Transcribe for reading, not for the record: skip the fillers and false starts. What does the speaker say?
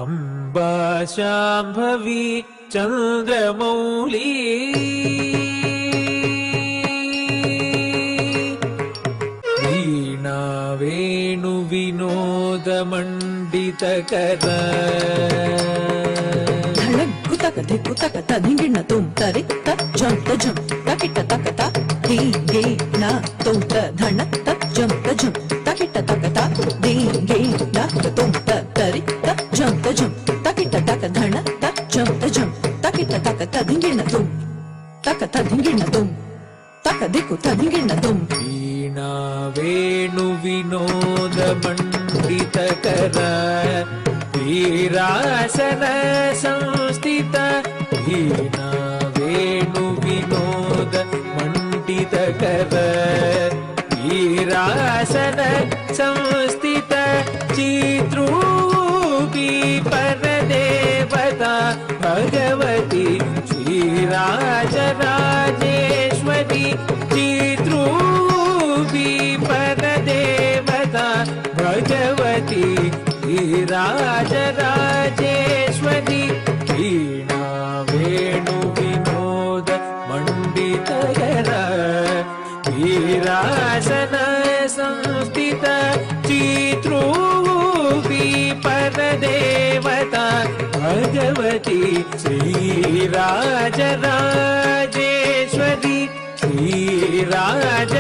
अम्बा शाम्भवी चन्द्रमौली वीणा वेणु विनोदमण्डितकर कुतक धिंगिण तुम तरि त जम तकिट तकता धिंगे न तुम त धन त जम तकिट तकता धिंगे न तुम त तरि त जम तकिट तक धन त जम तकिट तकता धिंगिण तुम तकत धिंगिण तुम तक दिकु त धिंगिण तुम वीणा वेणु विनोदमण्डितकर वीरासन संस्थित वीणा वेणु विनोद मण्डितकर वीरासन संस्थित चित्रूपी परदेवता भगवती श्रीराजराजेश्वरी चित्रूपी परदेवता भगवती राजराजेश्वरी वीणा वेणु विनोद मण्डितकर वीरासन संस्थित चित्रूपी परदेवता भगवती श्रीराजराजेश्वरी श्रीराजराज